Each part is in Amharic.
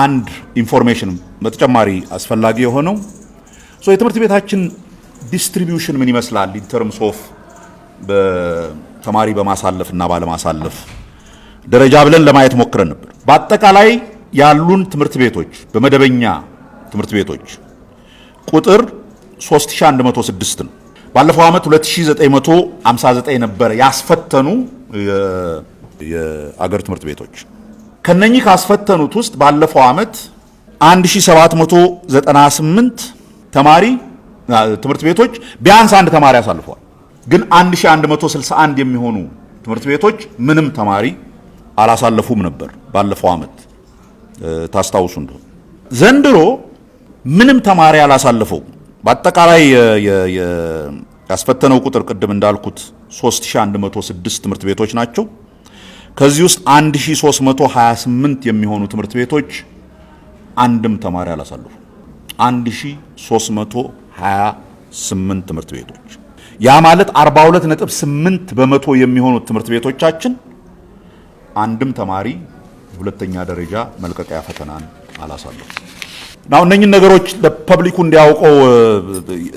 አንድ ኢንፎርሜሽን በተጨማሪ አስፈላጊ የሆነው የትምህርት ቤታችን ዲስትሪቢዩሽን ምን ይመስላል ኢን ተርምስ ኦፍ በተማሪ በማሳለፍና ባለማሳለፍ ደረጃ ብለን ለማየት ሞክረን ነበር። በአጠቃላይ ያሉን ትምህርት ቤቶች በመደበኛ ትምህርት ቤቶች ቁጥር 3106 ነው። ባለፈው ዓመት 2959 ነበር ያስፈተኑ የአገር ትምህርት ቤቶች። ከነኚህ ካስፈተኑት ውስጥ ባለፈው ዓመት 1798 ተማሪ ትምህርት ቤቶች ቢያንስ አንድ ተማሪ አሳልፈዋል። ግን 1161 የሚሆኑ ትምህርት ቤቶች ምንም ተማሪ አላሳለፉም ነበር ባለፈው ዓመት ታስታውሱ እንደሆነ። ዘንድሮ ምንም ተማሪ አላሳለፈው በአጠቃላይ ያስፈተነው ቁጥር ቅድም እንዳልኩት 3106 ትምህርት ቤቶች ናቸው። ከዚህ ውስጥ 1328 የሚሆኑ ትምህርት ቤቶች አንድም ተማሪ አላሳለፉ። 1328 ትምህርት ቤቶች ያ ማለት 42.8 በመቶ የሚሆኑት ትምህርት ቤቶቻችን አንድም ተማሪ ሁለተኛ ደረጃ መልቀቂያ ፈተናን አላሳለፉ። ናው እነኚህ ነገሮች ለፐብሊኩ እንዲያውቀው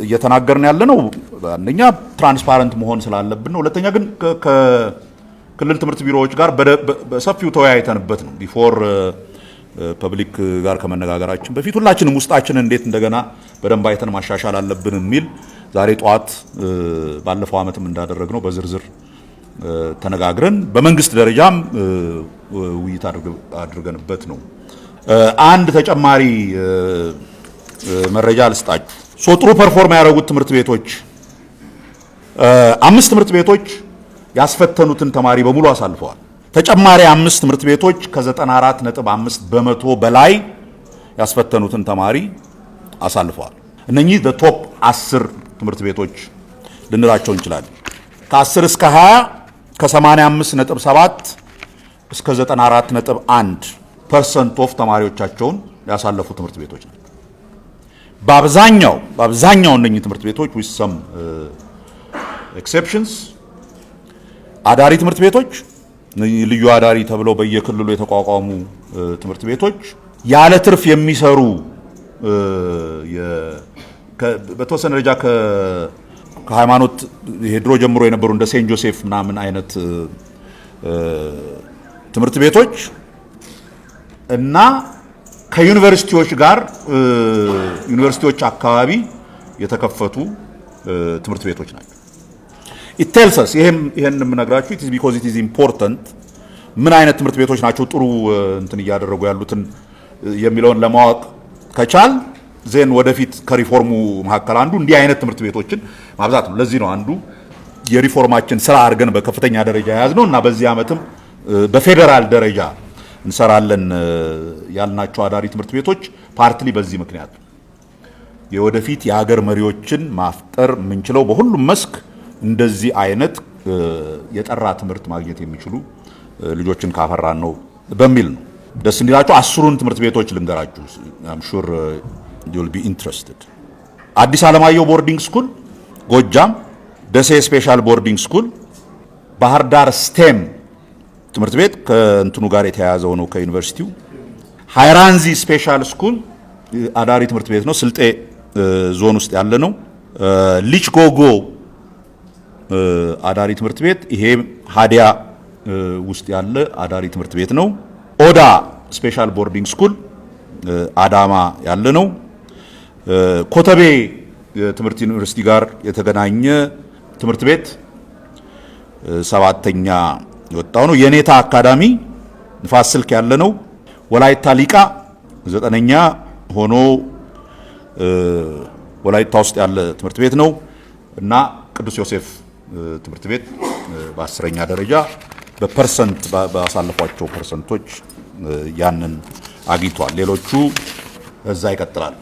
እየተናገርን ያለነው አንደኛ ትራንስፓረንት መሆን ስላለብን ነው። ሁለተኛ ግን ከክልል ትምህርት ቢሮዎች ጋር በሰፊው ተወያይተንበት ነው። ቢፎር ፐብሊክ ጋር ከመነጋገራችን በፊት ሁላችንም ውስጣችን እንዴት እንደገና በደንብ አይተን ማሻሻል አለብን የሚል ዛሬ ጧት ባለፈው ዓመትም እንዳደረግነው በዝርዝር ተነጋግረን በመንግስት ደረጃም ውይይት አድርገንበት ነው። አንድ ተጨማሪ መረጃ ልስጣችሁ። ጥሩ ፐርፎርም ያደረጉት ትምህርት ቤቶች 5 ትምህርት ቤቶች ያስፈተኑትን ተማሪ በሙሉ አሳልፈዋል። ተጨማሪ 5 ትምህርት ቤቶች ከ94.5 በመቶ በላይ ያስፈተኑትን ተማሪ አሳልፈዋል። እነኚህ ቶፕ 10 ትምህርት ቤቶች ልንላቸው እንችላለን። ከ10 እስከ 20 ከ85.7 እስከ 94.1% ኦፍ ተማሪዎቻቸውን ያሳለፉ ትምህርት ቤቶች ናቸው። በአብዛኛው እነኚህ ትምህርት ቤቶች with some exceptions አዳሪ ትምህርት ቤቶች፣ ልዩ አዳሪ ተብለው በየክልሉ የተቋቋሙ ትምህርት ቤቶች፣ ያለ ትርፍ የሚሰሩ በተወሰነ ደረጃ ከሃይማኖት ድሮ ጀምሮ የነበሩ እንደ ሴንት ጆሴፍ ምናምን አይነት ትምህርት ቤቶች እና ከዩኒቨርሲቲዎች ጋር ዩኒቨርሲቲዎች አካባቢ የተከፈቱ ትምህርት ቤቶች ናቸው። it tells us ይሄን የምነግራችሁ it is because it is important ምን አይነት ትምህርት ቤቶች ናቸው ጥሩ እንትን እያደረጉ ያሉትን የሚለውን ለማወቅ ከቻል ዜን ወደፊት ከሪፎርሙ መካከል አንዱ እንዲህ አይነት ትምህርት ቤቶችን ማብዛት ነው። ለዚህ ነው አንዱ የሪፎርማችን ስራ አድርገን በከፍተኛ ደረጃ ያዝነው እና በዚህ ዓመትም በፌደራል ደረጃ እንሰራለን ያልናቸው አዳሪ ትምህርት ቤቶች ፓርትሊ በዚህ ምክንያት የወደፊት የሀገር መሪዎችን ማፍጠር የምንችለው በሁሉም መስክ እንደዚህ አይነት የጠራ ትምህርት ማግኘት የሚችሉ ልጆችን ካፈራን ነው በሚል ነው። ደስ እንዲላችሁ 10ን ትምህርት ቤቶች ልንገራችሁ። I'm sure you'll be interested. አዲስ አለማየሁ ቦርዲንግ ስኩል ጎጃም፣ ደሴ ስፔሻል ቦርዲንግ ስኩል፣ ባህር ዳር ስቴም ትምህርት ቤት ከእንትኑ ጋር የተያያዘው ነው ከዩኒቨርሲቲው፣ ሃይራንዚ ስፔሻል ስኩል አዳሪ ትምህርት ቤት ነው፣ ስልጤ ዞን ውስጥ ያለ ነው። ሊች ጎጎ አዳሪ ትምህርት ቤት ይሄ ሃዲያ ውስጥ ያለ አዳሪ ትምህርት ቤት ነው። ኦዳ ስፔሻል ቦርዲንግ ስኩል አዳማ ያለ ነው። ኮተቤ ትምህርት ዩኒቨርሲቲ ጋር የተገናኘ ትምህርት ቤት 7ኛ የወጣው ነው። የኔታ አካዳሚ ንፋስ ስልክ ያለ ነው። ወላይታ ሊቃ 9ኛ ሆኖ ወላይታ ውስጥ ያለ ትምህርት ቤት ነው እና ቅዱስ ዮሴፍ ትምህርት ቤት በ10ኛ ደረጃ በፐርሰንት ባሳለፏቸው ፐርሰንቶች ያንን አግኝቷል። ሌሎቹ እዛ ይቀጥላል።